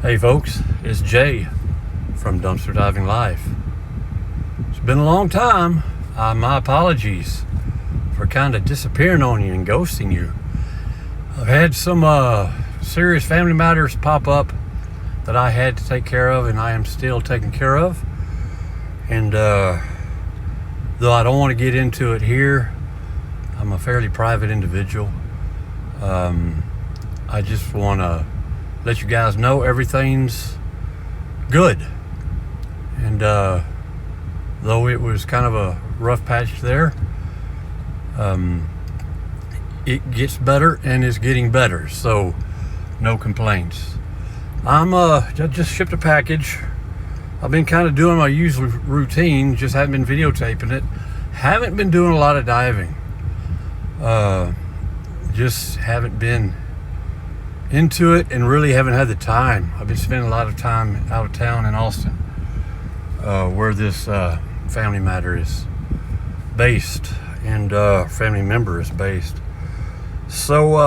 Hey folks, it's Jay from Dumpster Diving Life. It's been a long time. My apologies for kind of disappearing on you and ghosting you. I've had some serious family matters pop up that I had to take care of, and I am still taking care of. And though I don't want to get into it here, I'm a fairly private individual. I just want to let you guys know everything's good. And though it was kind of a rough patch there, it gets better and is getting better, so no complaints. I just shipped a package. I've been kind of doing my usual routine, just haven't been videotaping it. Haven't been doing a lot of diving. Just haven't been into it and really haven't had the time. I've been spending a lot of time out of town in Austin, where this family matter is based and family member is based. So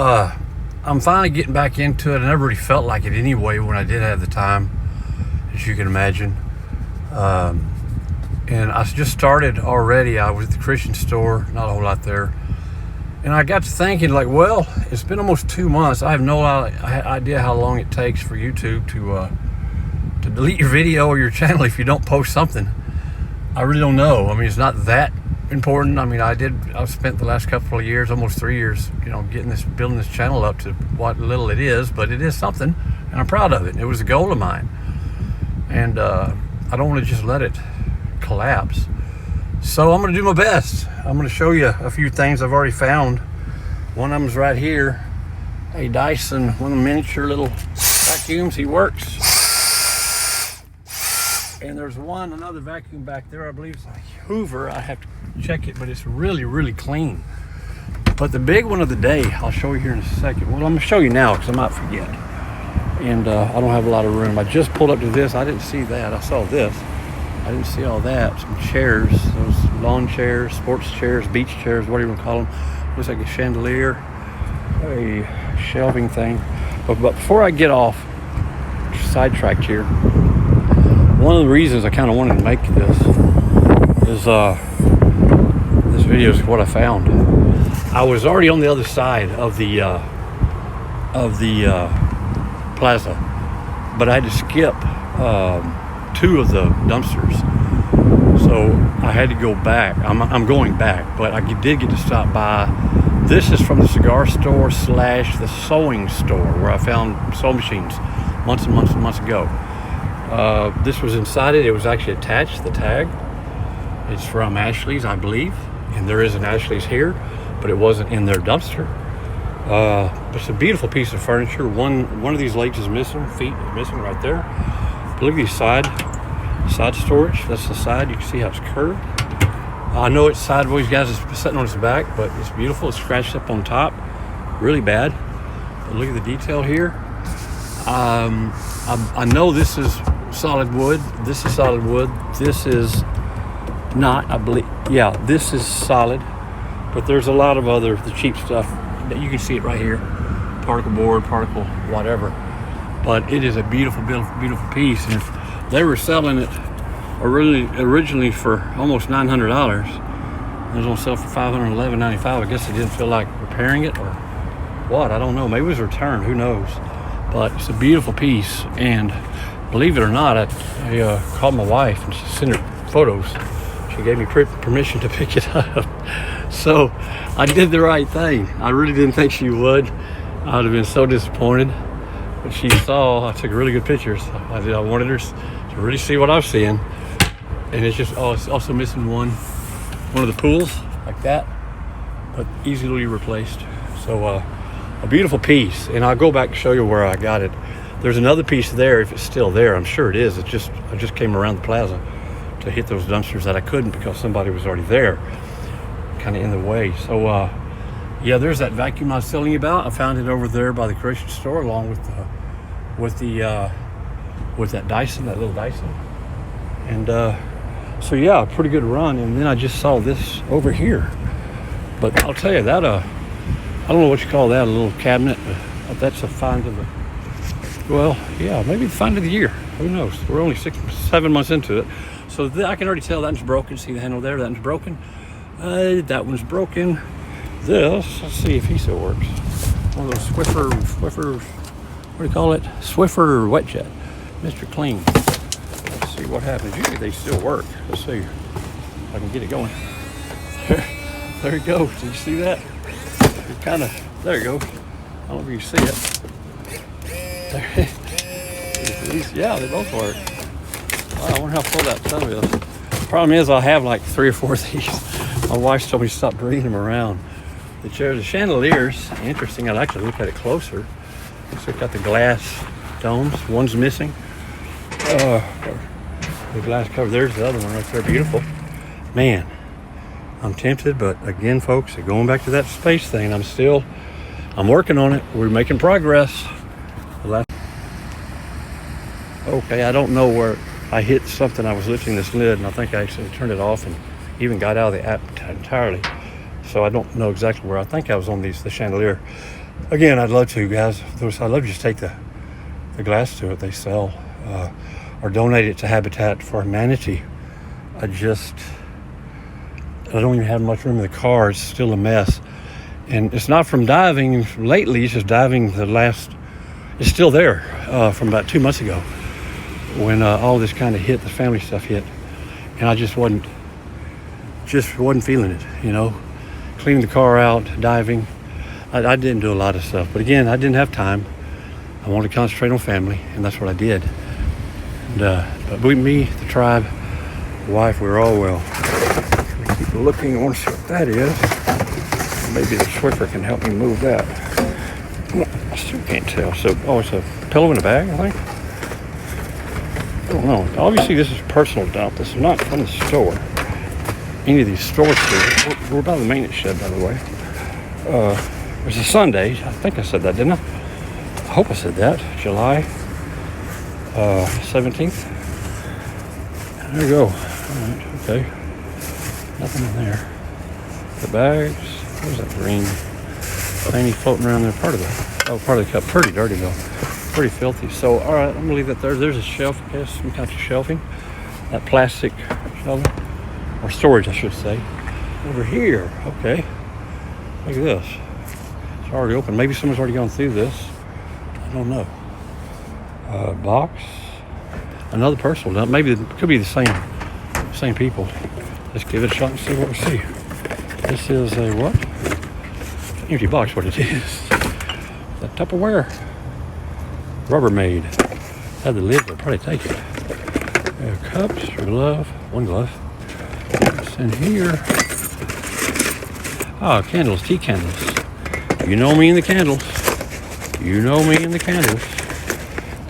I'm finally getting back into it. I never really felt like it anyway when I did have the time, as you can imagine. And I just started already. I was at the Christian store, not a whole lot there. And I got to thinking, like, well, it's been almost 2 months. I have no idea how long it takes for YouTube to delete your video or your channel if you don't post something. I really don't know. I mean, it's not that important. I mean, I've spent the last couple of years, almost 3 years, building this channel up to what little it is, but it is something, and I'm proud of it. It was a goal of mine. And I don't want to just let it collapse. So I'm going to do my best. I'm going to show you a few things I've already found. One of them's right here. A Dyson, one of the miniature little vacuums. He works. And there's another vacuum back there. I believe it's a Hoover. I have to check it, but it's really, really clean. But the big one of the day, I'll show you here in a second. Well, I'm going to show you now because I might forget. And I don't have a lot of room. I just pulled up to this. I didn't see that. I saw this. I didn't see all that. Some chairs, those lawn chairs, sports chairs, beach chairs, whatever you want to call them. Looks like a chandelier, a shelving thing. But before I get off, sidetracked here, one of the reasons I kind of wanted to make this is this video is what I found. I was already on the other side of the plaza, but I had to skip 2 of the dumpsters, so I had to go back. I'm going back, but I did get to stop by. This is from the cigar store / the sewing store where I found sewing machines months and months and months ago. This was inside it. It was actually attached, the tag. It's from Ashley's, I believe, and there is an Ashley's here, but it wasn't in their dumpster. It's a beautiful piece of furniture. One of these legs is missing, feet is missing right there. Look at these side storage. That's the side. You can see how it's curved. I know it's sideways, guys. It's sitting on its back, but it's beautiful. It's scratched up on top, really bad. But look at the detail here. I know this is solid wood. This is solid wood. This is not, I believe. Yeah, this is solid. But there's a lot of the cheap stuff that you can see it right here. Particle board, particle whatever. But it is a beautiful, beautiful, beautiful piece. And if they were selling it originally for almost $900, it was on sale for $511.95. I guess they didn't feel like repairing it or what. I don't know. Maybe it was returned. Who knows? But it's a beautiful piece. And believe it or not, I called my wife and she sent her photos. She gave me permission to pick it up. So I did the right thing. I really didn't think she would. I would have been so disappointed. But she saw, I took really good pictures. I wanted her to really see what I was seeing. And it's just, it's also missing one of the pools, like that, but easily replaced. So a beautiful piece. And I'll go back and show you where I got it. There's another piece there, if it's still there. I'm sure it is. I just came around the plaza to hit those dumpsters that I couldn't because somebody was already there, kind of in the way. So yeah, there's that vacuum I was telling you about. I found it over there by the Christian store, along with that Dyson, that little Dyson. And so yeah, pretty good run. And then I just saw this over here. But I'll tell you that I don't know what you call that, a little cabinet. That's a find of well, yeah, maybe the find of the year. Who knows? We're only 7 months into it. So I can already tell that one's broken. See the handle there? That one's broken. That one's broken. This, let's see if he still works. One of those Swiffer, what do you call it? Swiffer wet jet. Mr. Clean. Let's see what happens. Usually they still work. Let's see if I can get it going. There it goes. Did you see that? It kind of, there you go. I don't know if you can see it. There. At least, yeah, they both work. Wow, I wonder how full that tub is. The problem is I have like 3 or 4 of these. My wife told me to stop bringing them around. The chairs, the chandeliers, interesting. I'd actually look at it closer. Looks like got the glass domes. One's missing. The glass cover. There's the other one right there. Beautiful. Man, I'm tempted, but again, folks, going back to that space thing, I'm working on it. We're making progress. Okay, I don't know where I hit something. I was lifting this lid, and I think I actually turned it off and even got out of the app entirely. So I don't know exactly where. I think I was on the chandelier. Again, I'd love to, guys. I'd love to just take the glass to it. They sell or donate it to Habitat for Humanity. I don't even have much room in the car. It's still a mess. And it's not from diving lately. It's just diving it's still there from about 2 months ago when all this kind of hit, the family stuff hit. And I just wasn't feeling it, you know. Cleaning the car out, diving. I didn't do a lot of stuff. But again, I didn't have time. I wanted to concentrate on family, and that's what I did. And, but me, the tribe, the wife, we were all well. We keep looking. I want to see what that is. Maybe the Swiffer can help me move that. I still can't tell. So, it's a pillow in a bag, I think. I don't know. Obviously, this is a personal dump. This is not from the store. Any of these stores here. We're by the maintenance shed, by the way. It's a Sunday. I think I said that, didn't I? I hope I said that. July 17th. There you go. All right, okay. Nothing in there. The bags. Where's that green thingy floating around there? Part of the cup. Pretty dirty though. Pretty filthy. So, all right, I'm gonna leave that there. There's a shelf, I guess, some kind of shelving. That plastic shelving, or storage, I should say. Over here, okay. Look at this. It's already open. Maybe someone's already gone through this. I don't know. Box. Another personal dump. Maybe it could be the same people. Let's give it a shot and see what we see. This is a what? Empty box. What it is? That Tupperware. Rubbermaid. Had the lid. I'll probably take it. Cups. Glove. One glove. What's in here? Candles. Tea candles. You know me and the candles. You know me and the candles.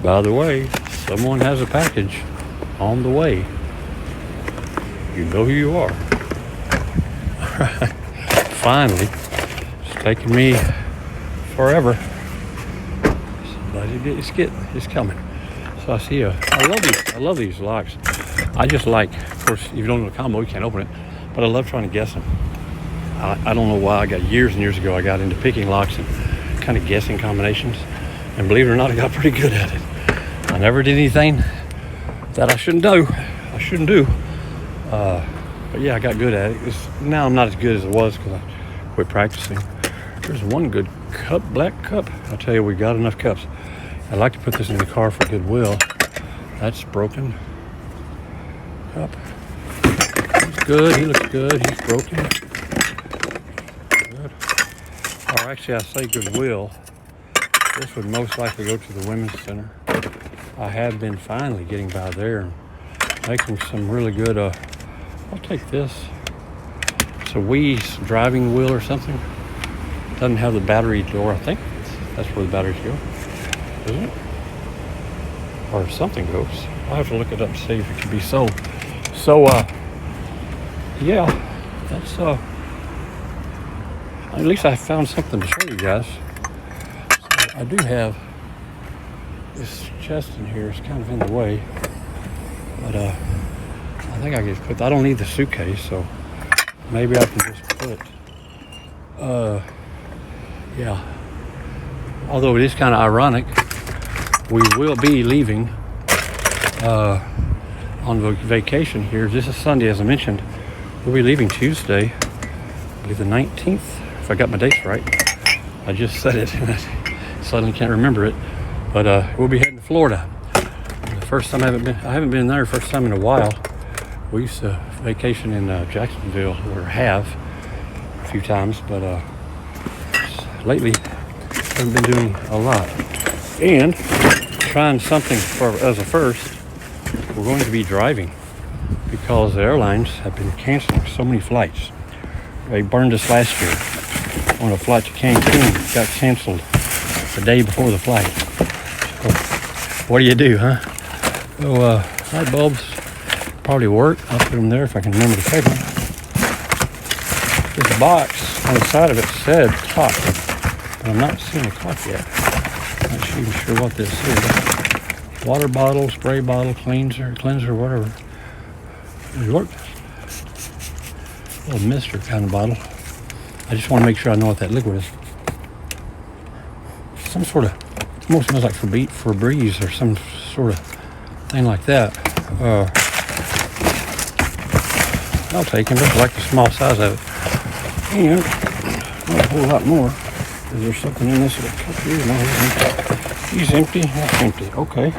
By the way, someone has a package on the way. You know who you are. All right. Finally. It's taken me forever. It's coming. So I see I love these locks. I just like, of course, if you don't know the combo, you can't open it. But I love trying to guess them. I don't know why. Years and years ago, I got into picking locks and kind of guessing combinations. And believe it or not, I got pretty good at it. I never did anything that I shouldn't do. But yeah, I got good at it. Now I'm not as good as I was because I quit practicing. There's one good cup, black cup. I'll tell you, we got enough cups. I'd like to put this in the car for goodwill. That's broken. Cup. He's good. He looks good. He's broken. Good. Or actually, I say goodwill. This would most likely go to the Women's Center. I have been finally getting by there and making some really good, I'll take this. It's a Wii's driving wheel or something. Doesn't have the battery door, I think. That's where the batteries go. Isn't it? Or something goes. I'll have to look it up and see if it can be sold. So, yeah, that's, at least I found something to show you guys. So I do have this chest in here. It's kind of in the way. But, I think I can just put, I don't need the suitcase, so maybe I can just put, yeah. Although it is kind of ironic, we will be leaving on vacation here. This is Sunday, as I mentioned. We'll be leaving Tuesday, I believe the 19th, if I got my dates right. I just said it and I suddenly can't remember it. But we'll be heading to Florida. The first time I haven't been there, first time in a while. We used to vacation in Jacksonville, or have a few times, but lately haven't been doing a lot. And trying something as a first, we're going to be driving because the airlines have been canceling so many flights. They burned us last year on a flight to Cancun. Got canceled the day before the flight. So, what do you do, huh? So light bulbs probably work. I'll put them there if I can remember to take them. This box on the side of it said clock, but I'm not seeing a clock yet. Not even sure what this is. Water bottle, spray bottle, cleanser, whatever. It worked. A little mister kind of bottle. I just want to make sure I know what that liquid is. Some sort of, almost smells like Febreze or some sort of thing like that. I'll take them. Just like the small size of it. And not a whole lot more. Is there something in this little cup here? No, he's empty. That's empty. Okay.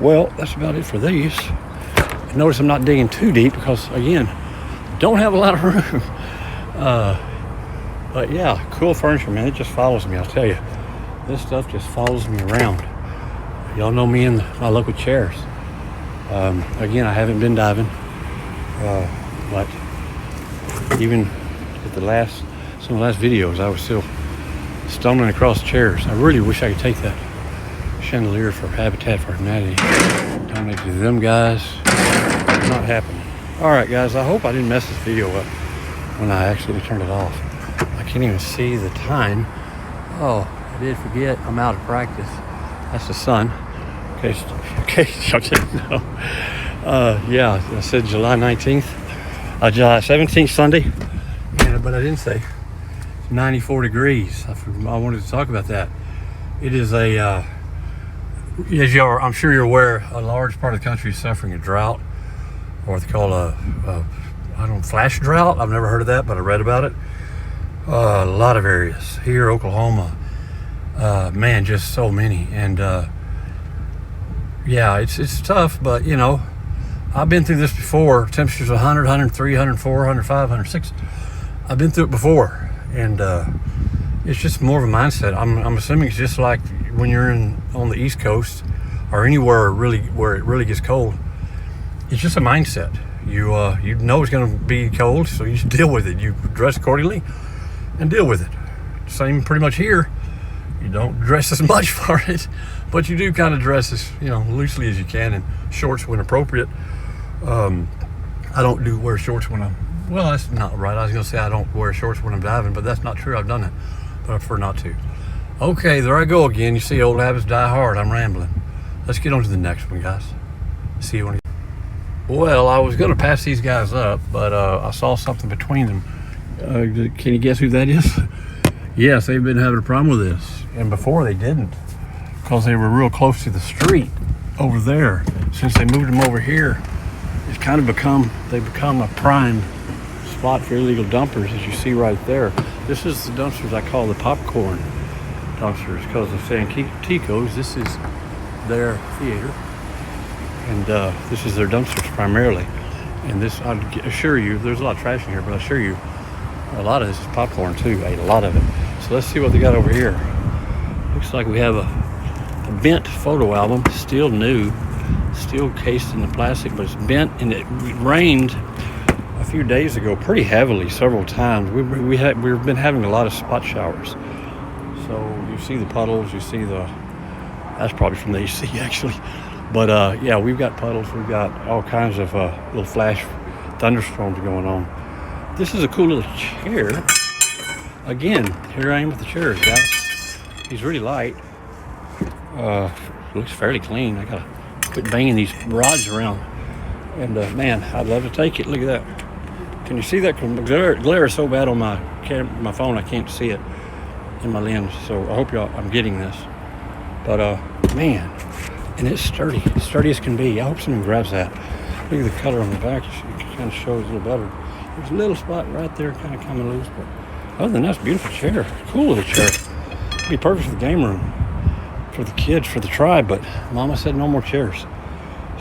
Well, that's about it for these. Notice I'm not digging too deep because, again, don't have a lot of room. But yeah, cool furniture, man. It just follows me, I'll tell you. This stuff just follows me around. Y'all know me and my local chairs. Again, I haven't been diving. But even at some of the last videos, I was still stumbling across chairs. I really wish I could take that chandelier for Habitat for Humanity. Donate to them guys. Not happening. Alright guys, I hope I didn't mess this video up when I actually turned it off. I can't even see the time. Oh, I did forget I'm out of practice. That's the sun. Okay, y'all didn't know. Yeah, I said July 19th. July 17th, Sunday. Yeah, but I didn't say. It's 94 degrees. I wanted to talk about that. It is as I'm sure you're aware, a large part of the country is suffering a drought, or what they call flash drought. I've never heard of that, but I read about it. A lot of areas here, Oklahoma, man, just so many. And yeah, it's tough, but you know, I've been through this before. Temperatures 100, 103, 104, 105, 106. I've been through it before, and it's just more of a mindset. I'm assuming it's just like when you're on the East Coast or anywhere where it really gets cold. It's just a mindset. You know it's going to be cold, so you just deal with it. You dress accordingly and deal with it. Same pretty much here. You don't dress as much for it, but you do kind of dress as loosely as you can, and shorts when appropriate. I don't wear shorts when well, that's not right. I was going to say I don't wear shorts when I'm diving, but that's not true. I've done it, but I prefer not to. Okay, there I go again. You see, old habits die hard. I'm rambling. Let's get on to the next one, guys. See you when. Well, I was going to pass these guys up, but I saw something between them. Can you guess who that is? Yes, they've been having a problem with this, and before they didn't, because they were real close to the street over there. Since they moved them over here, it's kind of become a prime spot for illegal dumpers, as you see right there. This is the dumpsters I call the popcorn dumpsters, because of San Tico's. This is their theater, and this is their dumpsters primarily. And this, I assure you, there's a lot of trash in here, but I assure you, a lot of this is popcorn too. I ate a lot of it. So let's see what they got over here. Looks like we have a bent photo album, still new, still cased in the plastic, but it's bent, and it rained a few days ago pretty heavily several times. We've been having a lot of spot showers. So you see the puddles, you see that's probably from the AC actually. But yeah, we've got puddles, we've got all kinds of little flash thunderstorms going on. This is a cool little chair. Again, here I am with the chairs, guys. He's really light. Looks fairly clean. I gotta quit banging these rods around. And man, I'd love to take it. Look at that. Can you see that? Glare is so bad on my phone, I can't see it in my lens. So I hope I'm getting this. But Man, and it's sturdy as can be. I hope someone grabs that. Look at the color on the back. It kind of shows a little better. There's a little spot right there kind of coming loose, but other than that, it's a beautiful chair. Cool little chair. It'd be perfect for the game room, for the kids, for the tribe, but Mama said no more chairs.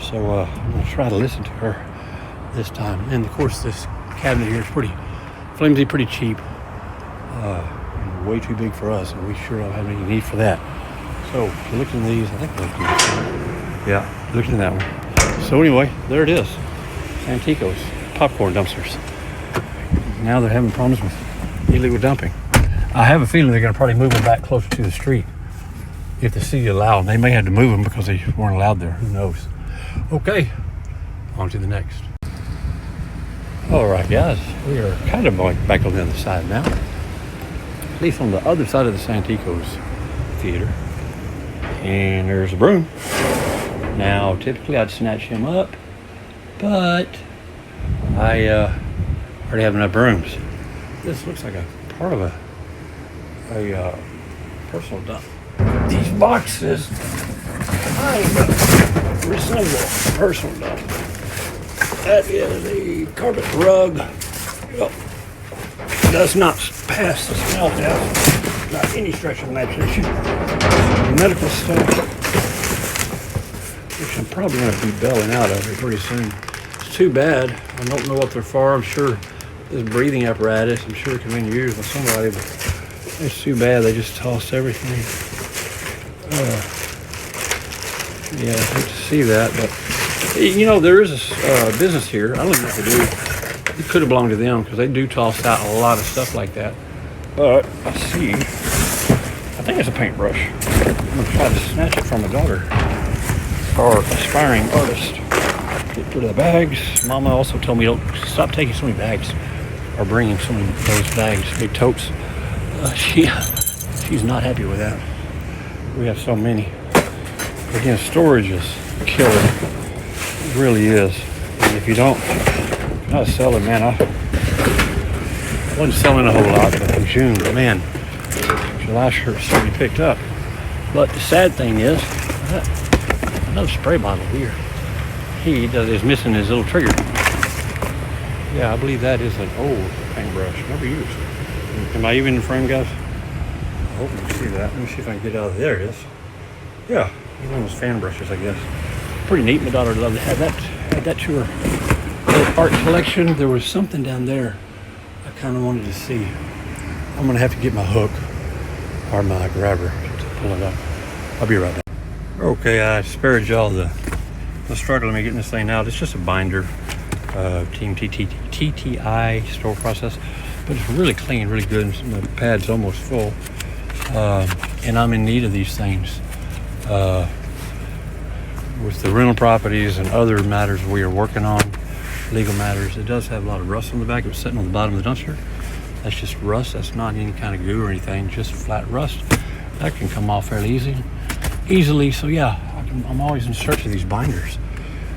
So I'm going to try to listen to her this time. And of course, this cabinet here is pretty flimsy, pretty cheap. Way too big for us, and we sure don't have any need for that. So if you're looking at these, I think we'll do this. Yeah, looking at that one. So anyway, there it is. Santikos, popcorn dumpsters. Now they're having problems with illegal dumping. I have a feeling they're going to probably move them back closer to the street if the city allows them. They may have to move them because they weren't allowed there. Who knows? Okay, on to the next. All right, guys, we are kind of back on the other side now. At least on the other side of the Santikos theater. And there's a broom. Now, typically I'd snatch him up, but I already have enough brooms. This looks like a part of a personal dump. These boxes kind of resemble a personal dump. That is a carpet rug. Does not pass the smell test, not any stretch of imagination. Medical stuff, which I'm probably going to be bailing out of it pretty soon. It's too bad. I don't know what they're for. I'm sure this breathing apparatus, I'm sure it can be used by somebody, but it's too bad they just tossed everything. Yeah, I hate to see that, but you know, there is a business here. I don't know what they do. It could have belonged to them because they do toss out a lot of stuff like that. But I see, I think it's a paintbrush. I'm going to try to snatch it from my daughter, or aspiring artist. Get rid of the bags. Mama also told me don't stop taking so many bags, or bringing so many of those bags, big totes. She's not happy with that. We have so many. Again, storage is killer. It really is. And if you don't, not selling, man. I wasn't selling a whole lot but in June, but man, July shirts certainly picked up. But the sad thing is, another spray bottle here. He is missing his little trigger. Yeah, I believe that is an old paintbrush, never used. Am I even in frame, guys? I hope you can see that. Let me see if I can get out of there. It is. Yeah, one of those fan brushes, I guess. Pretty neat. My daughter loved to have that. Had that to her art collection. There was something down there I kind of wanted to see. I'm gonna have to get my hook or my grabber to pull it up. I'll be right back. Okay, I spared y'all the struggle of me getting this thing out. It's just a binder, Team TTI store process, but it's really clean, really good. The pad's almost full, and I'm in need of these things. With the rental properties and other matters we are working on, legal matters, it does have a lot of rust on the back. It was sitting on the bottom of the dumpster. That's just rust. That's not any kind of goo or anything, just flat rust. That can come off fairly easily. So yeah, I'm always in search of these binders.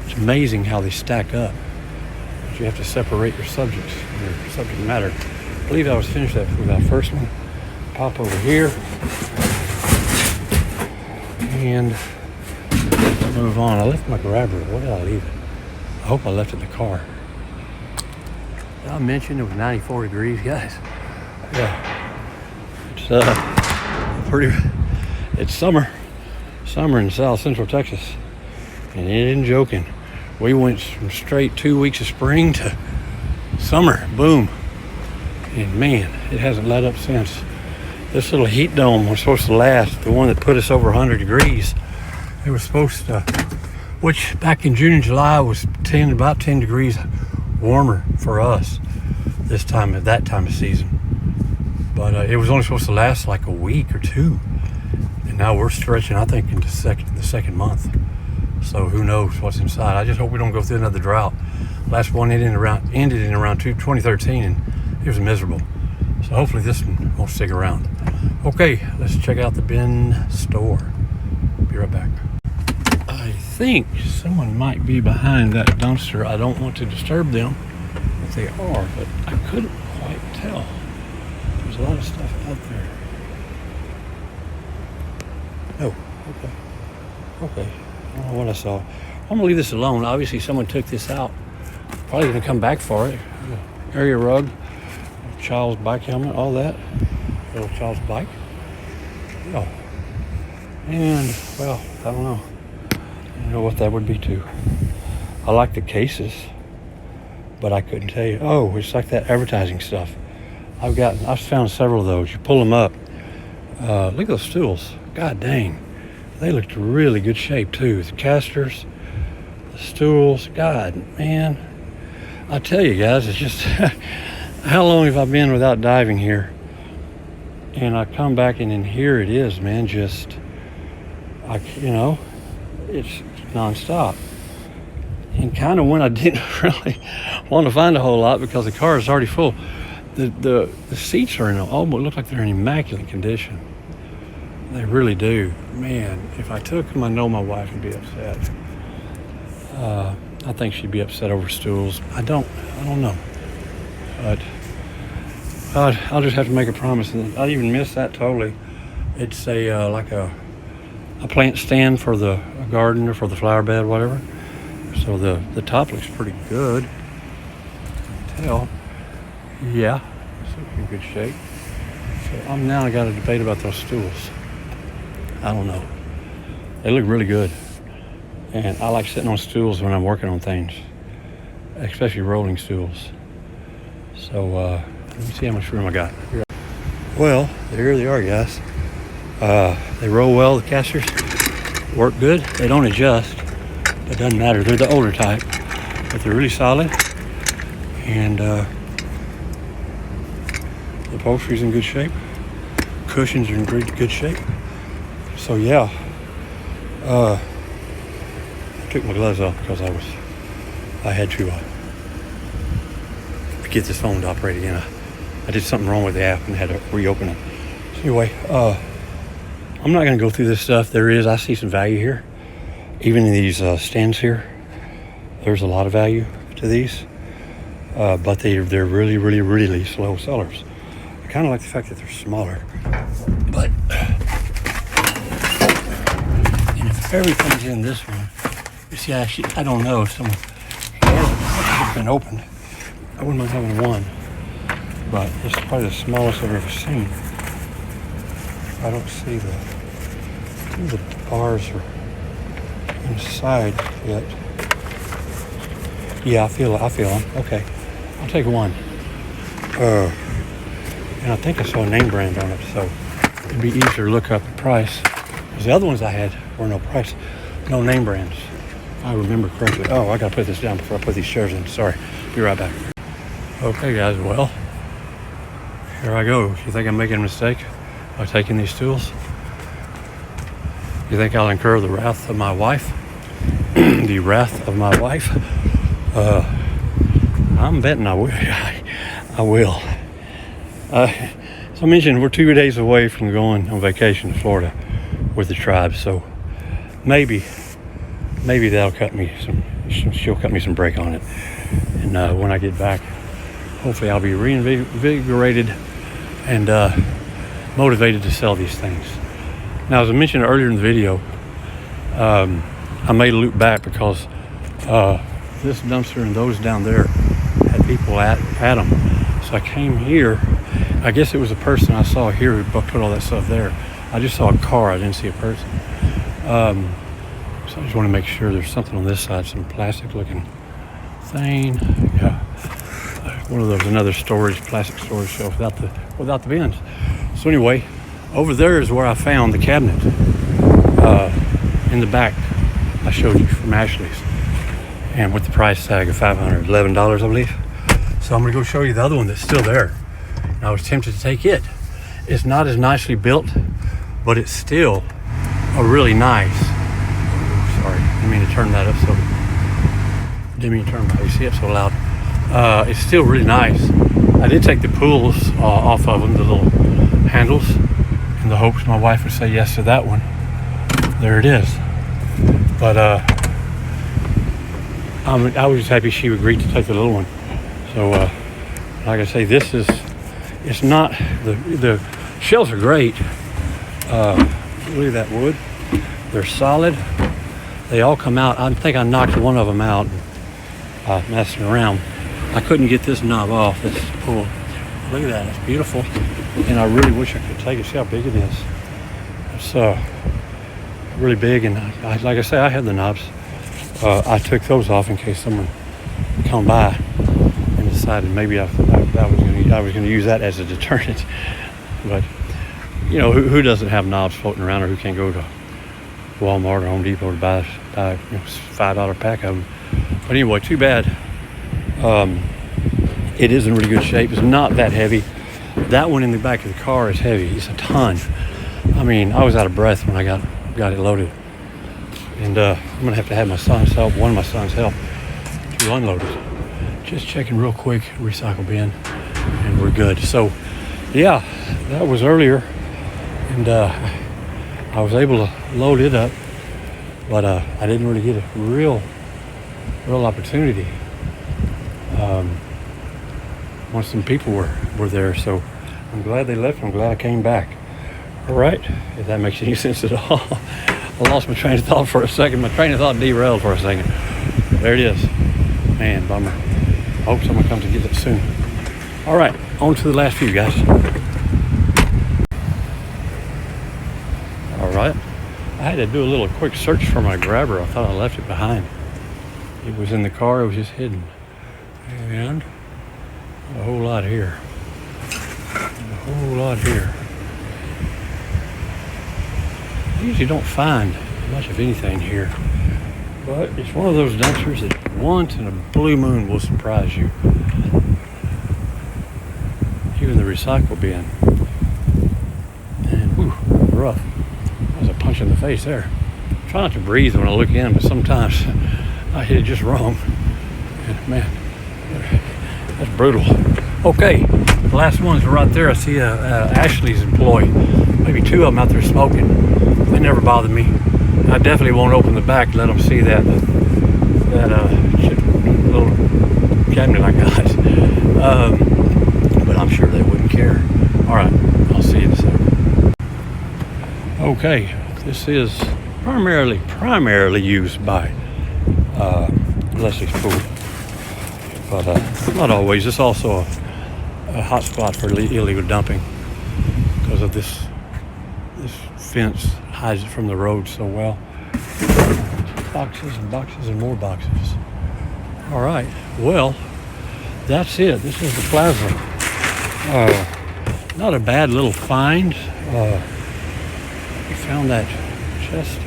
It's amazing how they stack up. But you have to separate your subject matter. I believe I was finished with that first one. Pop over here and move on. I left my grabber. Where did I leave it? I hope I left it in the car. Did I mention it was 94 degrees, guys? Yeah. It's summer in South Central Texas. And it isn't joking. We went from straight 2 weeks of spring to summer. Boom. And man, it hasn't let up since. This little heat dome was supposed to last, the one that put us over 100 degrees. It was supposed to, which back in June and July was about 10 degrees warmer for us at that time of season. But it was only supposed to last like a week or two. And now we're stretching, I think, into the second month. So who knows what's inside. I just hope we don't go through another drought. Last one ended in around 2013, and it was miserable. So hopefully this one won't stick around. Okay, let's check out the bin store. Be right back. I think someone might be behind that dumpster. I don't want to disturb them if they are, but I couldn't quite tell. There's a lot of stuff out there. Oh, okay. Okay, I don't know what I saw. I'm gonna leave this alone. Obviously someone took this out. Probably gonna come back for it. Area rug, child's bike helmet, all that. Little child's bike. Oh. And, well, I don't know. I don't know what that would be too. I like the cases, but I couldn't tell you. Oh, it's like that advertising stuff. I've found several of those. You pull them up. Look at those stools. God dang. They looked really good shape too. The casters, the stools. God, man. I tell you guys, it's just how long have I been without diving here? And I come back and then here it is, man. Just, it's nonstop. And kind of when I didn't really want to find a whole lot because the car is already full. The seats are almost look like they're in immaculate condition. They really do. Man, if I took them, I know my wife would be upset. I think she'd be upset over stools. I don't know. But I'll just have to make a promise. And I even missed that totally. It's like a plant stand for the garden or for the flower bed, whatever. So the top looks pretty good. I can tell. Yeah, it's in good shape. So I got a debate about those stools. I don't know. They look really good. And I like sitting on stools when I'm working on things, especially rolling stools. So let me see how much room I got. Well, there they are, guys. They roll well. The casters work good. They don't adjust. It doesn't matter. They're the older type, but they're really solid. And the upholstery's in good shape. Cushions are in good shape. So yeah, I took my gloves off because I had to get this phone to operate again. I did something wrong with the app and had to reopen it. So anyway, I'm not going to go through this stuff. I see some value here. Even in these stands here, there's a lot of value to these, but they're really, really, really slow sellers. I kind of like the fact that they're smaller, but and if everything's in this one, you see, I don't know if someone has been opened. I wouldn't mind having one, but it's probably the smallest I've ever seen. I don't see the bars are inside yet. Yeah, I feel them. Okay, I'll take one. And I think I saw a name brand on it, so it'd be easier to look up the price. Because the other ones I had were no price, no name brands. If I remember correctly. Oh, I gotta put this down before I put these chairs in. Sorry. Be right back. Okay, guys. Well, here I go. You think I'm making a mistake by taking these stools? You think I'll incur the wrath of my wife? The wrath of my wife? I'm betting I will. I will. So I mentioned we're 2 days away from going on vacation to Florida with the tribe. So maybe that'll cut me she'll cut me some break on it. And when I get back, hopefully I'll be reinvigorated and motivated to sell these things. Now, as I mentioned earlier in the video, I made a loop back because this dumpster and those down there had people at them. So I came here. I guess it was a person I saw here who put all that stuff there. I just saw a car. I didn't see a person. So I just want to make sure there's something on this side, some plastic looking thing. Yeah. One of those, another plastic storage shelf without the bins. So anyway, over there is where I found the cabinet in the back I showed you from Ashley's, and with the price tag of $511, I believe. So I'm gonna go show you the other one that's still there. And I was tempted to take it. It's not as nicely built, but it's still a really nice. Sorry, I didn't mean to turn that up so. Didn't mean to turn my AC up so loud. It's still really nice. I did take the pulls off of them, the little handles, in the hopes my wife would say yes to that one. There it is. But I was just happy she agreed to take the little one. So like I say, it's not, the shells are great. Look at that wood. They're solid. they all come out. I think I knocked one of them out messing around. I couldn't get this knob off. This pull. Look at that, it's beautiful. And I really wish I could take it. See how big it is. It's really big, and I, like I say, I had the knobs. I took those off in case someone come by and decided maybe I was going to use that as a deterrent. But you know, who doesn't have knobs floating around, or who can't go to Walmart or Home Depot to buy $5 pack of them? But anyway, too bad. It is in really good shape. It's not that heavy. That one in the back of the car is heavy. It's a ton. I mean, I was out of breath when I got it loaded. And I'm gonna have to have my son's help, one of my sons help, to unload it. Just checking real quick, recycle bin, and we're good. So yeah, that was earlier, and I was able to load it up, but I didn't really get a real opportunity. Once some people were there, so I'm glad they left. I'm glad I came back. All right, if that makes any sense at all. I lost my train of thought for a second. My train of thought derailed for a second. There it is. Man, bummer. I hope someone comes and gets it soon. All right, on to the last few, guys. All right, I had to do a little quick search for my grabber. I thought I left it behind. It was in the car. It was just hidden. And a whole lot here. A whole lot here. I usually don't find much of anything here, but it's one of those dumpsters that once in a blue moon will surprise you. Even the recycle bin. And whew, rough. That was a punch in the face there. I try not to breathe when I look in, but sometimes I hit it just wrong. And man, that's brutal. Okay, the last ones are right there. I see Ashley's employee. Maybe two of them out there smoking. They never bothered me. I definitely won't open the back to let them see that little cabinet I got. But I'm sure they wouldn't care. All right, I'll see you in a second. Okay, this is primarily used by Leslie's pool. But not always. It's also a hot spot for illegal dumping because of this fence hides it from the road so well. Boxes and boxes and more boxes. All right, well, that's it. This is the plaza. Not a bad little find. We found that chest,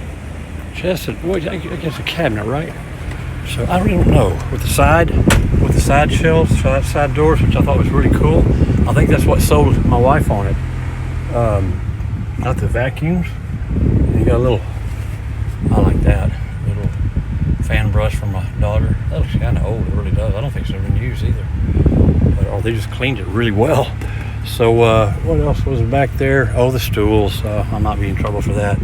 I guess a cabinet, right? So I really don't know. With the side shelves, side doors, which I thought was really cool. I think that's what sold my wife on it. Not the vacuums. And you got a little, I like that, little fan brush from my daughter. That looks kind of old, it really does. I don't think it's ever been used either. Or they just cleaned it really well. So what else was back there? Oh, the stools. I might be in trouble for that.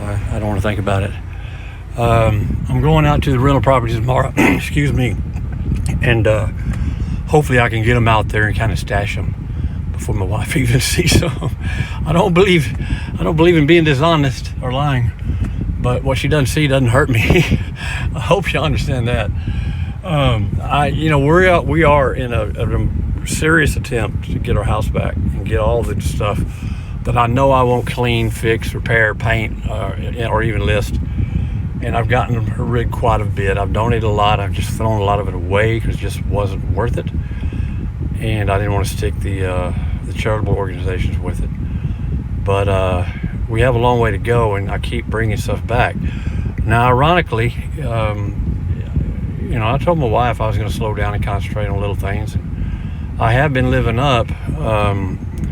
I don't want to think about it. I'm going out to the rental properties tomorrow, excuse me, and hopefully I can get them out there and kind of stash them before my wife even sees them. I don't believe in being dishonest or lying, but what she doesn't see doesn't hurt me. I hope you understand that. We are in a serious attempt to get our house back and get all the stuff that I know I won't clean, fix, repair, paint, or even list. And I've gotten rid quite a bit. I've donated a lot. I've just thrown a lot of it away because it just wasn't worth it. And I didn't want to stick the charitable organizations with it. But we have a long way to go, and I keep bringing stuff back. Now, ironically, I told my wife I was going to slow down and concentrate on little things. I have been living up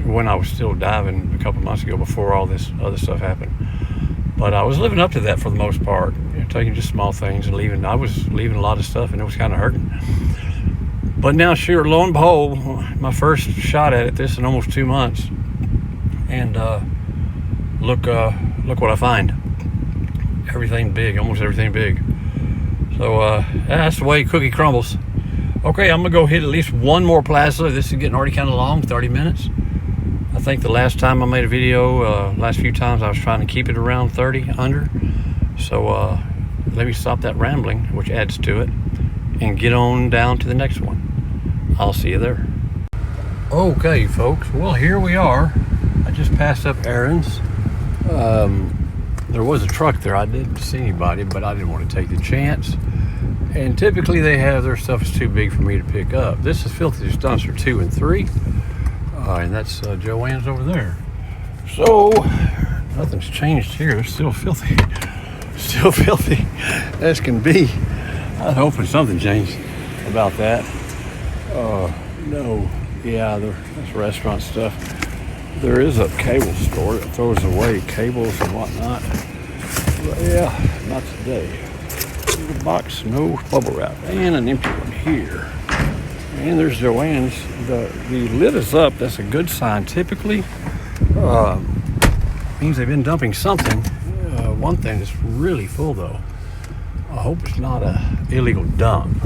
when I was still diving a couple months ago before all this other stuff happened. But I was living up to that for the most part, taking just small things and I was leaving a lot of stuff, and it was kind of hurting. But now, sure, lo and behold, my first shot at it, this in almost 2 months, and look what I find. Everything big, almost everything big. So that's the way cookie crumbles. Okay, I'm gonna go hit at least one more plaza. This is getting already kind of long, 30 minutes. I think the last time I made a video, last few times I was trying to keep it around 30 under. So let me stop that rambling, which adds to it, and get on down to the next one. I'll see you there. Okay, folks. Well, here we are. I just passed up Aaron's. There was a truck there. I didn't see anybody, but I didn't want to take the chance. And typically they have their stuff is too big for me to pick up. This is Filthy's dumpster 2 and 3. And that's Joanne's over there. So, nothing's changed here. It's still filthy. Still filthy as can be. I was hoping something changed about that. No. Yeah, that's restaurant stuff. There is a cable store that throws away cables and whatnot. But yeah, not today. The box, no bubble wrap, and an empty one here. And there's Joanne's. The lid is up. That's a good sign. Typically, means they've been dumping something. One thing that's really full though. I hope it's not a illegal dump.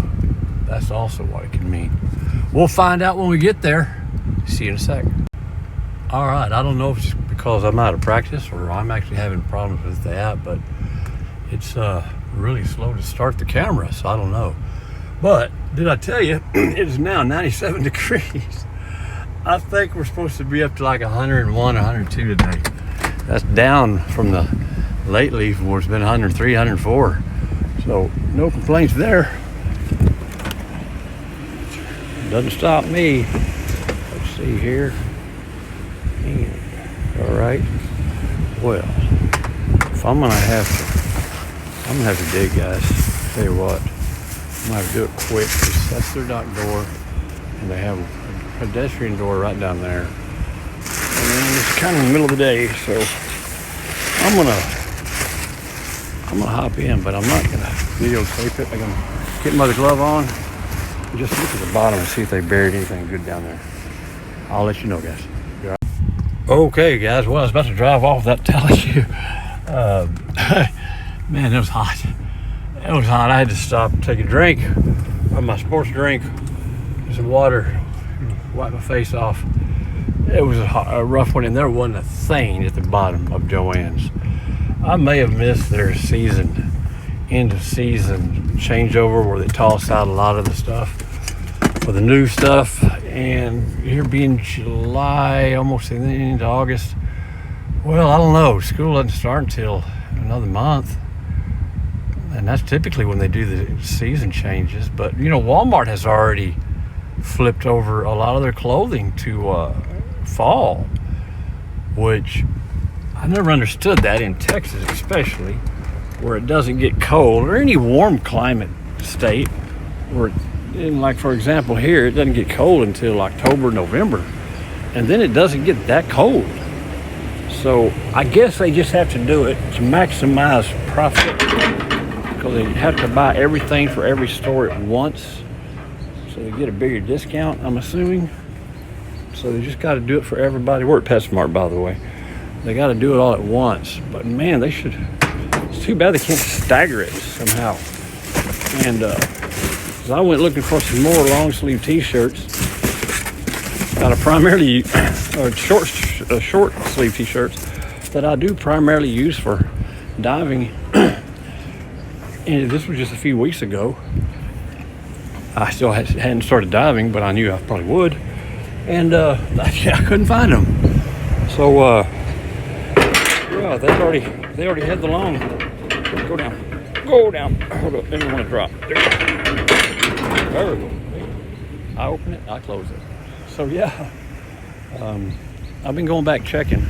That's also what it can mean. We'll find out when we get there. See you in a sec. All right, I don't know if it's because I'm out of practice or I'm actually having problems with the app, but it's really slow to start the camera, so I don't know. But did I tell you, it is now 97 degrees. I think we're supposed to be up to like 101, 102 today. That's down from the lately where it's been 103, 104. So no complaints there. Doesn't stop me. Let's see here. All right. Well, if I'm gonna have to dig, guys. Tell you what, I'm gonna have to do it quick. That's their dock door, and they have a pedestrian door right down there. And it's kind of in the middle of the day, so I'm gonna hop in, but I'm not gonna videotape it. I'm gonna get my other glove on and just look at the bottom and see if they buried anything good down there. I'll let you know, guys. Okay, guys. Well, I was about to drive off without telling you. Man, it was hot. It was hot. I had to stop and take a drink of my sports drink, some water, wipe my face off. It was a rough one, and there wasn't a thing at the bottom of Joanne's. I may have missed their end of season changeover where they toss out a lot of the stuff for the new stuff. And here being July, almost the end of August, well, I don't know. School doesn't start until another month. And that's typically when they do the season changes. But, you know, Walmart has already flipped over a lot of their clothing to fall, which I never understood that in Texas, especially, where it doesn't get cold, or any warm climate state, where, like for example here, it doesn't get cold until October, November, and then it doesn't get that cold. So I guess they just have to do it to maximize profit, because they have to buy everything for every store at once, so they get a bigger discount, I'm assuming. So they just got to do it for everybody. We're at PetSmart, by the way. They got to do it all at once. But man, they should. It's too bad they can't stagger it somehow. And so I went looking for some more long sleeve T-shirts. Got a primarily short sleeve T-shirts that I do primarily use for diving. And this was just a few weeks ago. I still hadn't started diving, but I knew I probably would. And I couldn't find them. So yeah, they already had the long. Go down. Hold up, didn't want to drop. There we go. I open it, I close it. So yeah, I've been going back checking,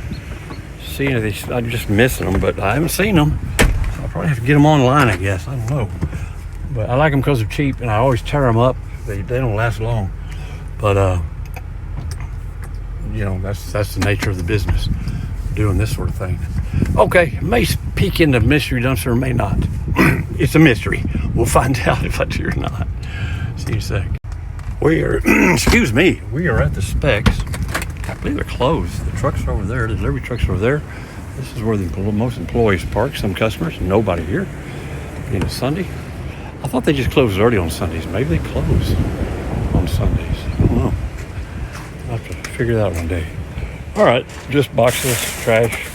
seeing if these. I'm just missing them, but I haven't seen them. So I'll probably have to get them online, I guess. I don't know. But I like them because they're cheap, and I always tear them up. They don't last long. But you know, that's the nature of the business, doing this sort of thing. Okay, may peek into mystery dumpster, may not. It's a mystery. We'll find out if I do or not. See you in a sec. We are, excuse me, we are at the Specs. I believe they're closed. The trucks are over there. The delivery trucks are over there. This is where most employees park. Some customers, nobody here. Being a Sunday. I thought they just closed early on Sundays. Maybe they close on Sundays. I don't know. I'll have to figure that out one day. All right, just boxes, trash.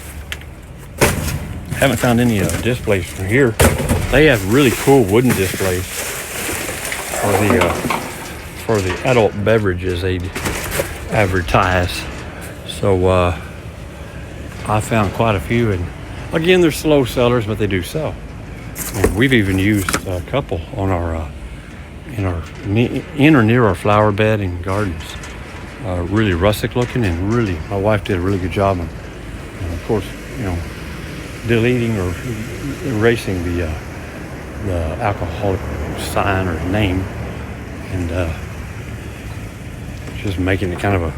Haven't found any displays from here. They have really cool wooden displays for the adult beverages they advertise. So I found quite a few, and again, they're slow sellers, but they do sell. And we've even used a couple on our in or near our flower bed and gardens. Really rustic looking, and really, my wife did a really good job on, and of course, deleting or erasing the alcoholic sign or name, and just making it kind of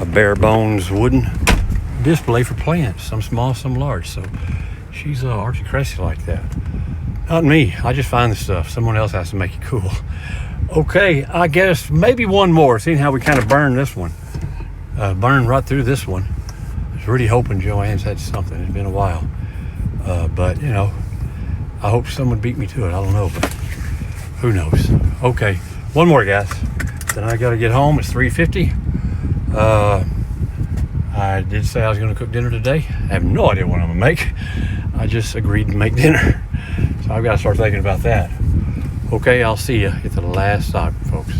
a bare bones wooden display for plants, some small, some large. So she's artsy crafty like that. Not me. I just find the stuff. Someone else has to make it cool. Okay, I guess maybe one more, seeing how we kind of burned this one. Burned right through this one. I was really hoping Joanne's had something. It's been a while. But, I hope someone beat me to it. I don't know, but who knows. Okay, one more, guys. Then I got to get home. It's 3:50. I did say I was going to cook dinner today. I have no idea what I'm going to make. I just agreed to make dinner. So I've got to start thinking about that. Okay, I'll see you at the last stop, folks.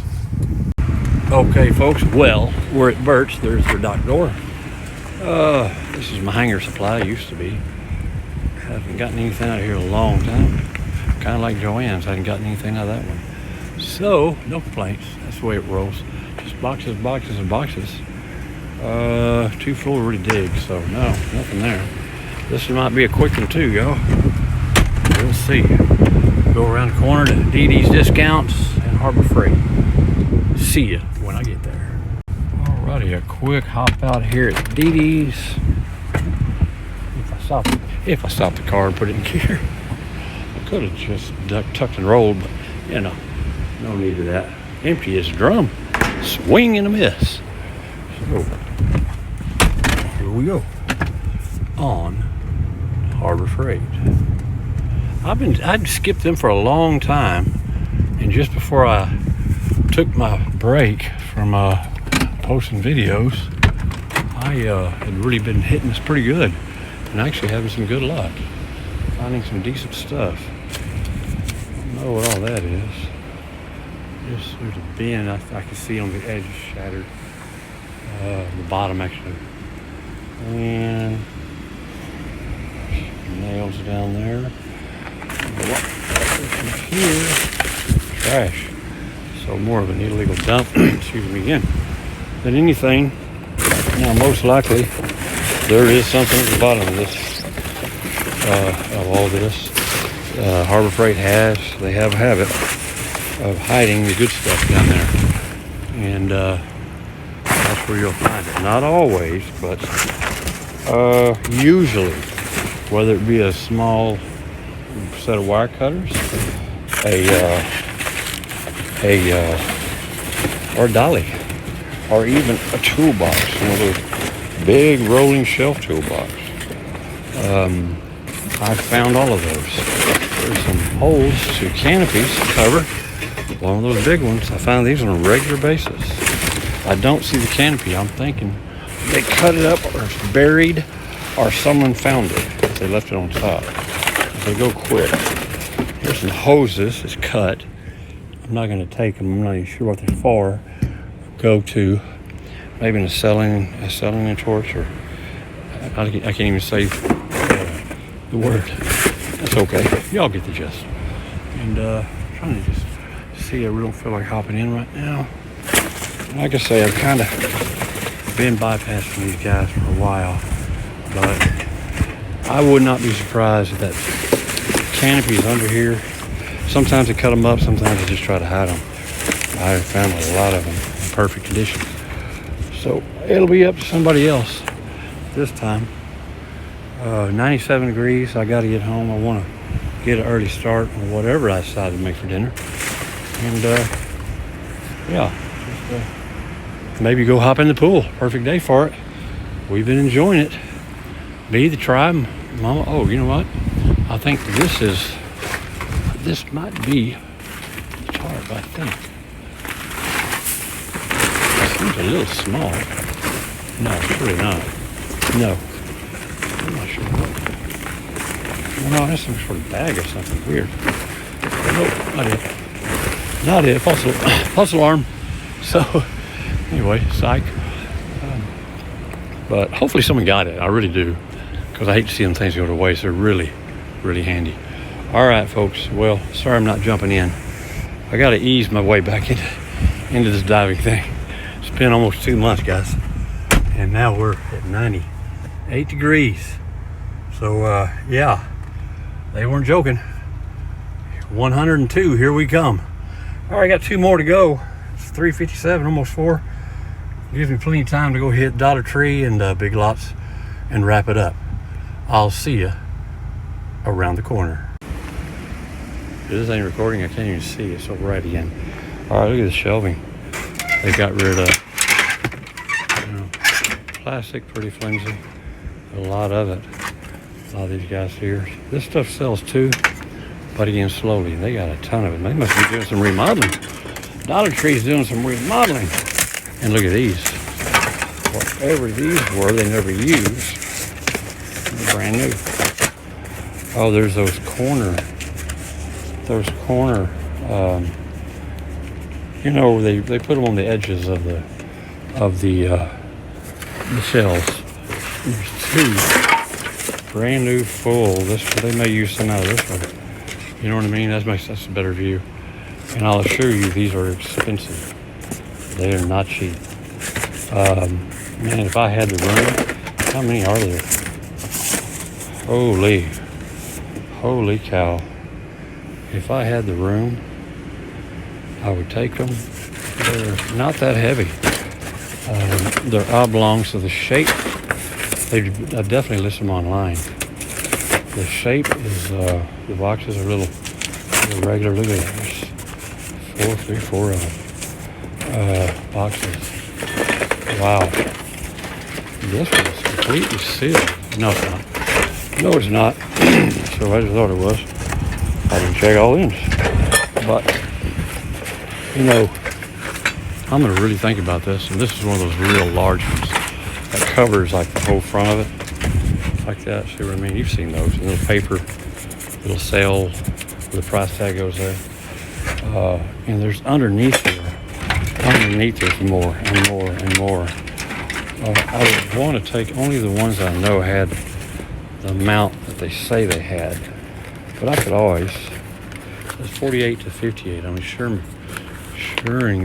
Okay, folks, well, we're at Burt's. There's their dock door. This is my hanger supply, used to be. Haven't gotten anything out of here in a long time. Kind of like Joanne's, I hadn't gotten anything out of that one. So, no complaints. That's the way it rolls. Just boxes, boxes, and boxes. 2 floor really dig, so no, nothing there. This might be a quick one too, y'all. We'll see. Go around the corner to DD's Discounts and Harbor Freight. See ya when I get there. Alrighty, a quick hop out here at DD's. If I stop the car and put it in gear. I could have just tucked and rolled, but no need of that. Empty as a drum. Swing and a miss. So here we go. On Harbor Freight. I'd skipped them for a long time, and just before I took my break from posting videos, I had really been hitting this pretty good, and actually having some good luck, finding some decent stuff. I don't know what all that is. Just there's a bin I can see on the edge shattered, the bottom actually, and nails down there. Here, trash. So more of an illegal dump, excuse me again, than anything. Now most likely there is something at the bottom of this, of all this. Harbor Freight they have a habit of hiding the good stuff down there. And that's where you'll find it. Not always, but usually, whether it be a small set of wire cutters, or a dolly, or even a toolbox, those big rolling shelf toolbox. I've found all of those. There's some holes to canopies cover. One of those big ones. I find these on a regular basis. I don't see the canopy. I'm thinking they cut it up, or it's buried, or someone found it. They left it on top. They go quick. Here's some hoses. It's cut. I'm not going to take them. I'm not even sure what they're for. Go to maybe an acetylene torch, or I can't even say the word. That's okay. Y'all get the gist. And trying to just see. I really don't feel like hopping in right now. Like I say, I've kind of been bypassing these guys for a while, but I would not be surprised if that canopy is under here. Sometimes they cut them up, sometimes they just try to hide them. I found a lot of them in perfect condition. So it'll be up to somebody else this time. 97 degrees. I got to get home. I want to get an early start on whatever I decide to make for dinner. And maybe go hop in the pool. Perfect day for it. We've been enjoying it. Be the tribe, Mama. Oh, you know what? I think this might be the tarp, I think. It seems a little small. No, surely not. No. I'm not sure. No, that's some sort of bag or something weird. Nope, not it. Not it. False alarm. So, anyway, psych. But hopefully someone got it. I really do. Because I hate to see them things go to waste. They're really, really handy. All right, folks. Well, sorry I'm not jumping in. I got to ease my way back into this diving thing. It's been almost 2 months, guys. And now we're at 98 degrees. So, yeah, they weren't joking. 102, here we come. All right, I got 2 more to go. It's 3:57, almost 4. Gives me plenty of time to go hit Dollar Tree and Big Lots and wrap it up. I'll see you around the corner. This ain't recording. I can't even see it. So right again. All right, look at the shelving. They got rid of plastic, pretty flimsy. A lot of it. A lot of these guys here. This stuff sells too, but again, slowly. They got a ton of it. They must be doing some remodeling. Dollar Tree's doing some remodeling. And look at these. Whatever these were, they never used. They're brand new. Oh, there's those corner. You know, they put them on the edges of the shelves. There's 2 brand new full. They may use some out of this one. You know what I mean? That's a better view. And I'll assure you, these are expensive. They are not cheap. Man, if I had the room, how many are there? Holy cow. If I had the room, I would take them. They're not that heavy. They're oblong, so the shape, I definitely list them online. The shape is, the boxes are a little regular. Look at that. There's 4 of them. Boxes. Wow. This one's completely sealed. No, it's not. No, it's not. So I just thought it was. I didn't check all ends. But, you know, I'm going to really think about this. And this is one of those real large ones that covers like the whole front of it. Like that. See what I mean? You've seen those. A little paper, little sale where the price tag goes there. And there's underneath here. Underneath there's more and more and more. I would want to take only the ones I know had the amount that they say they had. But I could always. It's 48 to 58. I'm assuring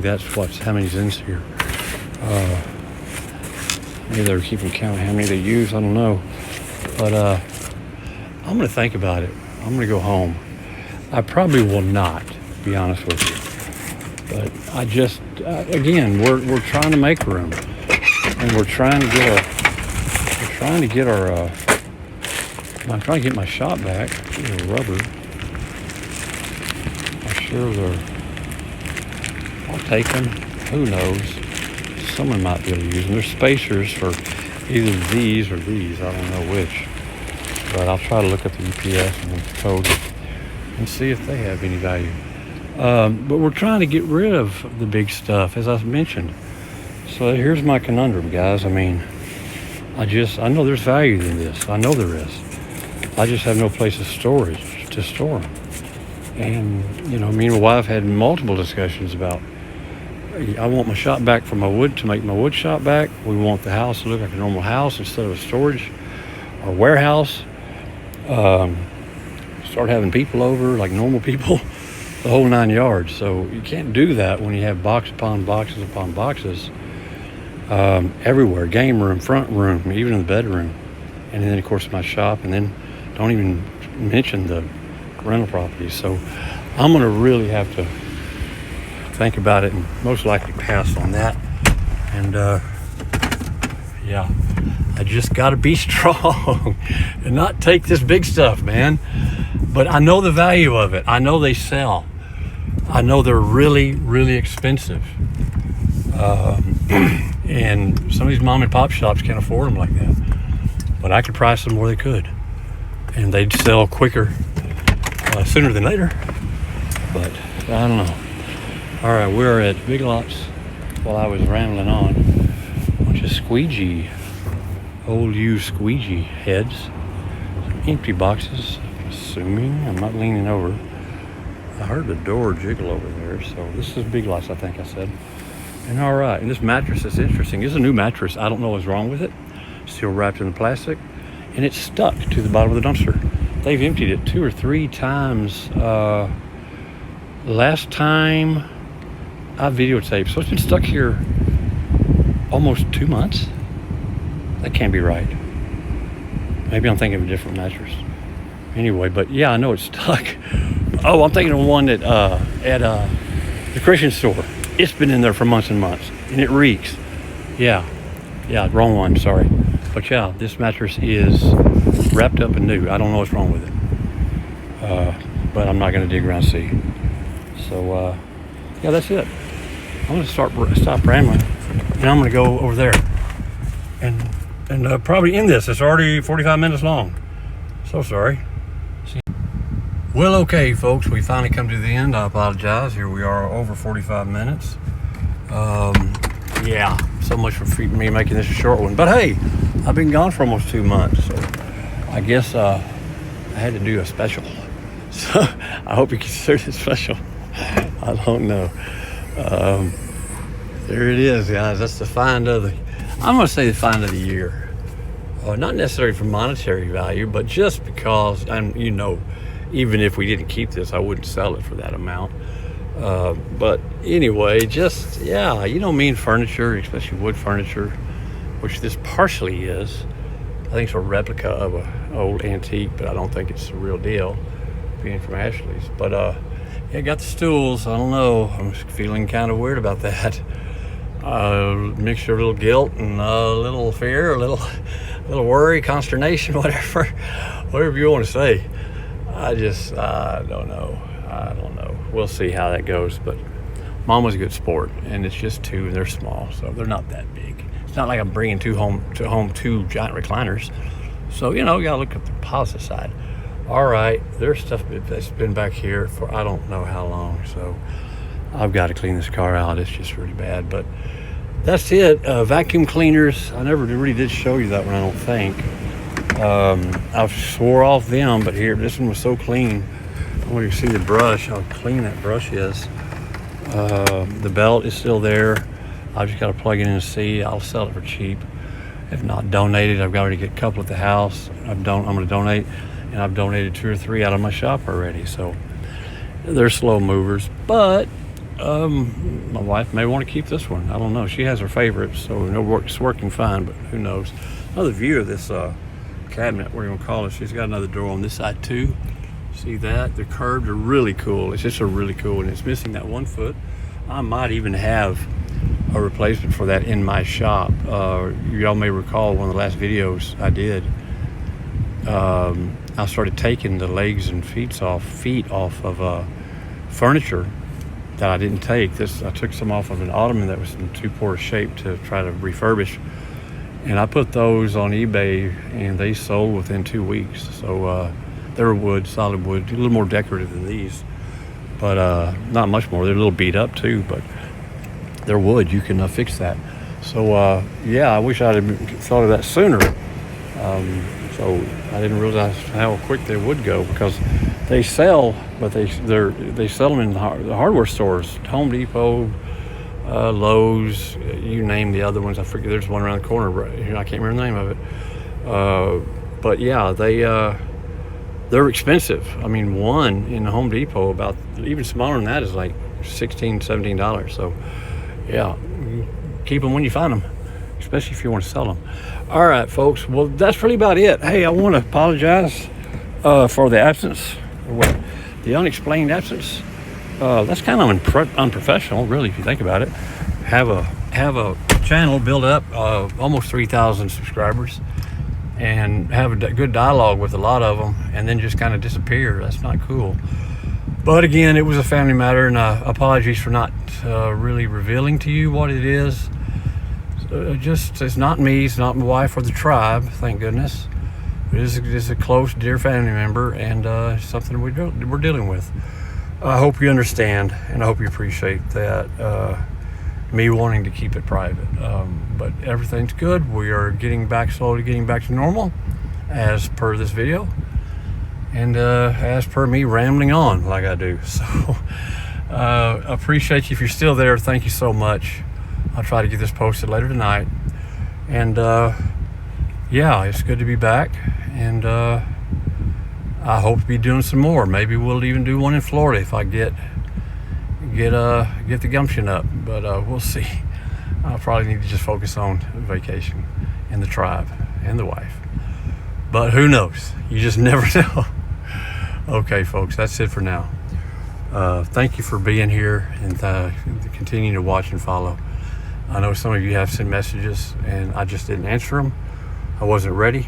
that's how many's in here. Maybe they're keeping count of how many they use. I don't know. But I'm going to think about it. I'm going to go home. I probably will not, to be honest with you. But I just, again, we're trying to make room, and I'm trying to get my shop back. These are rubber. I'm sure I'll take them. Who knows? Someone might be able to use them. There's spacers for either these or these. I don't know which. But I'll try to look at the UPS and the code and see if they have any value. But we're trying to get rid of the big stuff, as I mentioned. So here's my conundrum, guys. I mean, I know there's value in this. I know there is. I just have no place of storage to store them. And, you know, me and my wife had multiple discussions about, I want my shop back for my wood, to make my wood shop back. We want the house to look like a normal house instead of a storage or warehouse. Start having people over like normal people. The whole 9 yards. So you can't do that when you have box upon boxes upon boxes everywhere. Game room, front room, even in the bedroom. And then, of course, my shop. And then don't even mention the rental properties. So I'm going to really have to think about it and most likely pass on that. And, yeah, I just got to be strong and not take this big stuff, man. But I know the value of it. I know they sell. I know they're really, really expensive. And some of these mom and pop shops can't afford them like that. But I could price them where they could. And they'd sell quicker, sooner than later. But I don't know. All right, we're at Big Lots while I was rambling on. A bunch of squeegee, old used squeegee heads. Some empty boxes. assuming. I'm not leaning over. I heard the door jiggle over there, so this is Big Lots, I think I said. And all right, and this mattress is interesting. It's a new mattress. I don't know what's wrong with it. Still wrapped in the plastic, and it's stuck to the bottom of the dumpster. They've emptied it 2 or 3 times. Last time I videotaped, so it's been stuck here almost 2 months. That can't be right. Maybe I'm thinking of a different mattress. Anyway, but yeah, I know it's stuck. Oh, I'm thinking of one that at the Christian store. It's been in there for months and months, and it reeks. Yeah, wrong one, sorry. But yeah, this mattress is wrapped up and new. I don't know what's wrong with it. But I'm not going to dig around and see. So, yeah, that's it. I'm going to stop rambling, and I'm going to go over there and probably end this. It's already 45 minutes long. So sorry. Well, okay, folks, we finally come to the end. I apologize. Here we are over 45 minutes. Yeah, so much for me making this a short one. But hey, I've been gone for almost 2 months, so I guess I had to do a special. So I hope you consider it special. I don't know. There it is, guys. That's the find of the, I'm going to say the find of the year. Not necessarily for monetary value, but just because, and you know, even if we didn't keep this, I wouldn't sell it for that amount. But anyway, just, yeah, you know, mean furniture, especially wood furniture, which this partially is. I think it's a replica of an old antique, but I don't think it's the real deal, being from Ashley's. But yeah, got the stools. I don't know. I'm feeling kind of weird about that. Mixture of a little guilt and a little fear, a little worry, consternation, whatever you want to say. I don't know. We'll see how that goes. But Mom was a good sport, and it's just 2, and they're small, so they're not that big. It's not like I'm bringing 2 2 giant recliners. So, you know, you gotta look at the positive side. All right, there's stuff that's been back here for I don't know how long, so I've got to clean this car out. It's just really bad, but that's it. Vacuum cleaners, I never really did show you that one, I don't think. I swore off them, but here, this one was so clean. I want you to see the brush, how clean that brush is. The belt is still there. I've just got to plug it in and see. I'll sell it for cheap. If not donated, I've got to get a couple at the house. I'm going to donate, and I've donated 2 or 3 out of my shop already. So they're slow movers, but my wife may want to keep this one. I don't know. She has her favorites, so it's working fine, but who knows. Another view of this cabinet, what are you gonna call it? She's got another door on this side too. See that? The curves are really cool. It's just a really cool, and it's missing that 1 foot. I might even have a replacement for that in my shop. Y'all may recall one of the last videos I did. I started taking the legs and feet off of furniture that I didn't take. I took some off of an ottoman that was in too poor shape to try to refurbish. And I put those on eBay, and they sold within 2 weeks. So they're wood, solid wood, a little more decorative than these, but not much more. They're a little beat up too, but they're wood. You can fix that. So yeah, I wish I'd have thought of that sooner. So I didn't realize how quick they would go, because they sell, but they sell them in the hardware stores, Home Depot, Lowe's, you name the other ones. I forget. There's one around the corner right here. I can't remember the name of it. But yeah, they're expensive. I mean, one in the Home Depot, about even smaller than that, is like $16, $17. So yeah, keep them when you find them, especially if you want to sell them. All right, folks. Well, that's really about it. Hey, I want to apologize for the absence, the unexplained absence. That's kind of unprofessional, really, if you think about it. Have a channel build up almost 3,000 subscribers, and have a good dialogue with a lot of them, and then just kind of disappear. That's not cool. But again, it was a family matter, and apologies for not really revealing to you what it is. It's not me, it's not my wife or the tribe, thank goodness. It is a close, dear family member, and something we're dealing with. I hope you understand, and I hope you appreciate that. Me wanting to keep it private, but everything's good. We are slowly getting back to normal, as per this video. And as per me rambling on like I do. So appreciate you. If you're still there, thank you so much. I'll try to get this posted later tonight. And yeah, it's good to be back. And I hope to be doing some more. Maybe we'll even do one in Florida if I get the gumption up. But we'll see. I'll probably need to just focus on vacation and the tribe and the wife. But who knows? You just never know. Okay, folks, that's it for now. Thank you for being here and continuing to watch and follow. I know some of you have sent messages and I just didn't answer them. I wasn't ready,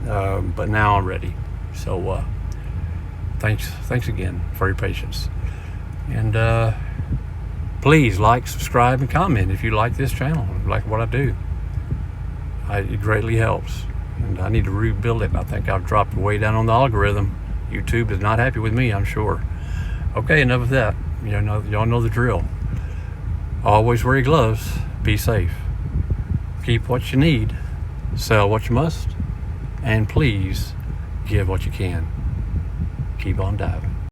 but now I'm ready. So thanks again for your patience. And please like, subscribe, and comment if you like this channel, like what I do. It greatly helps. And I need to rebuild it. I think I've dropped way down on the algorithm. YouTube is not happy with me, I'm sure. Okay, enough of that. Y'all know the drill. Always wear your gloves. Be safe. Keep what you need. Sell what you must. And please give what you can. Keep on diving.